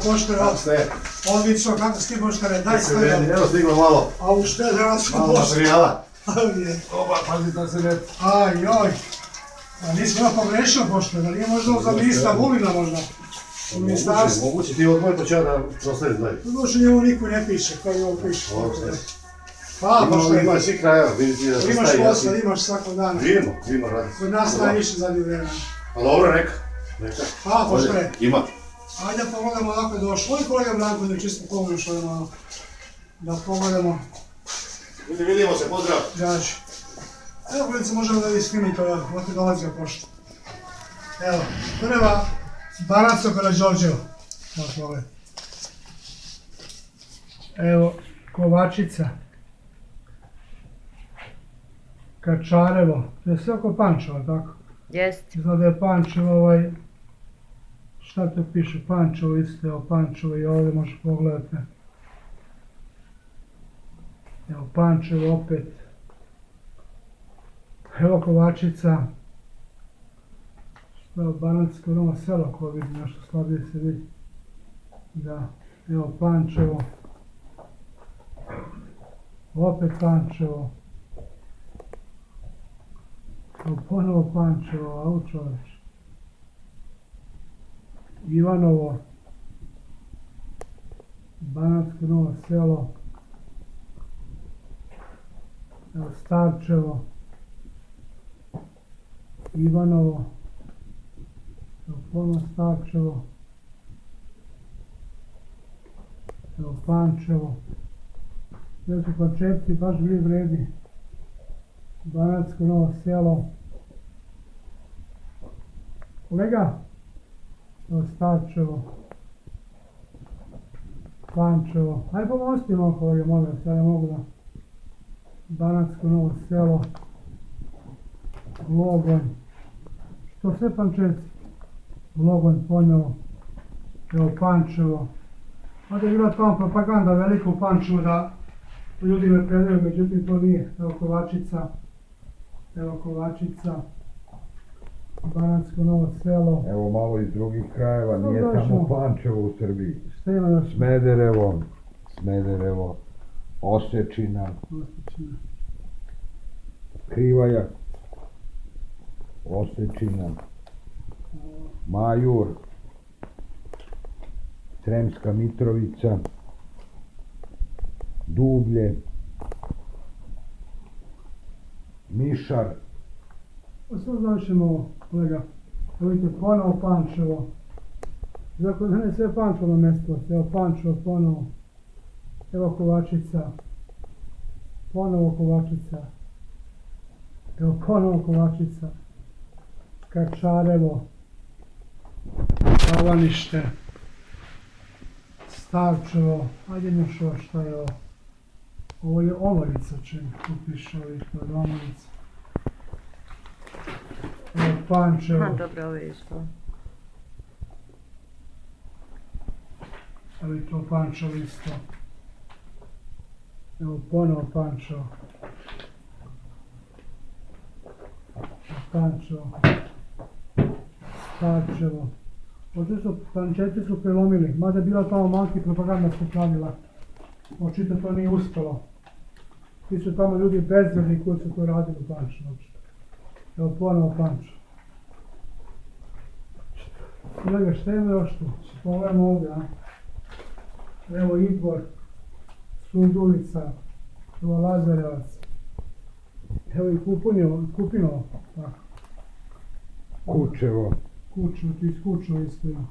Poštare, odlično, kako ste poštare, daj sve. Evo stiglo malo. A u što je danas malo materijala. Oba, pazi da se ne... Ajoj. A nismo da pogrešio poštare, da nije možda za ministra Vulina možda? U ministarstvu. Moguće ti odmoj pa ću ja da ostavim dalje. Došli njemu niko ne piše, kao i ovo piše. Pa, poštare. Imaš svi krajeva, vidite da se Imaš staji. posla, imaš svakog dana. Živimo, radim. Kod nas najviše zadnje vremena. A dobro, neka. Pa, poštare. Ima. Ajde da pogledamo odakle je došlo. Ovo je kolega Branko da čisto pogledaš ovo malo. Da pogledamo. Vidimo se, pozdrav. Gaži. Evo kolegice, možemo da snimite ovdje dolazio pošto. Evo, prva Banatsko Karađorđevo. Evo, Kovačica. Kačarevo. To je sve oko Pančeva, tako? Jest. Izgleda je Pančevo šta to piše? Pančevo isto, evo Pančevo i ovdje možeš pogledati. Evo Pančevo opet. Evo Kovačica. Što je Banatsko Novo selo koje vidim, nešto slabije se vidi. Da, evo Pančevo. Opet Pančevo. Evo ponovo Pančevo, Aučović. Ivanovo. Banatsko Novo selo. Evo Starčevo. Ivanovo. Evo ponovo Starčevo. Evo Pančevo. Evo su Pančevci, baš vredi. Banatsko Novo selo. Kolega? Evo Starčevo. Pančevo. Ajde pomosti malo kolega, molim vas, ja ne mogu da... Banatsko Novo selo. Logonj. Što sve Pančevci? Logonj ponovo. Evo Pančevo. Ovdje je bila tamo propaganda velika u Pančevu da ljudi me predaju, međutim to nije. Evo Kovačica. Evo Kovačica. Banatsko Novo selo. Evo malo iz drugih krajeva, nije samo Pančevo u Srbiji. Šta ima još? Smederevo, Osečina, Krivaja, Osečina, Majur, Sremska Mitrovica, Dublje, Mišar. Samo završimo ovo, kolega. Evo vidite, ponovo Pančevo. Dakle, ne sve Pančevo na mjestu. Evo Pančevo, ponovo. Evo Kovačica. Ponovo Kovačica. Evo ponovo Kovačica. Kačarevo. Kavanište. Starčevo. Ajde još ovo šta je ovo. Ovo je Omorica čini. Tu piše ovih, to je Omorica. Evo Pančevo. Dobro, ovo je isto. Evo i to Pančevo isto. Evo ponovo Pančevo. Pančevo. Starčevo. Ovdje su Pančevci su prelomili, mada je bila tamo malki propaganda se pravila. Očito to nije uspjelo. Ti su tamo ljudi bezvredni koji su to radili u Pančevu. Evo ponovo Pančevo. Kolega, šta ima još tu? Pogledamo ovdje, a? Evo Idvor, Sundulica, evo Lazarevac, evo i Kupinovo, tako. Kučevo. Kučevo, tu iz Kučeva isto ima.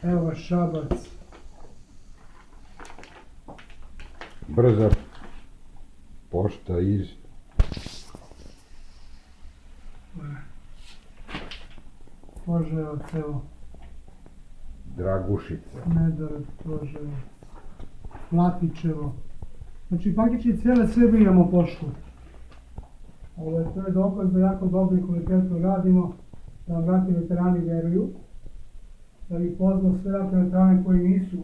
Evo Šabac. Brza pošta iz... Poževac, evo. Dragušica. Medar, Poževac. Platićevo. Znači, praktički cijele Srbije imamo poštu. To je dokaz da jako dobro i kvalitetno radimo, da vam ratni veterani vjeruju, da bih pozvao sve ratne veterane koji nisu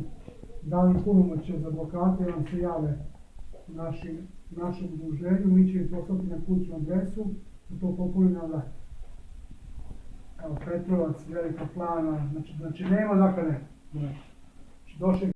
dali punomoćje za advokate, vam se jave u našem udruženju, mi će im poslati na kućnu adresu, da to popuni na vrat. Petrovac, Velika Plana, znači nema dakle ne. Znači došli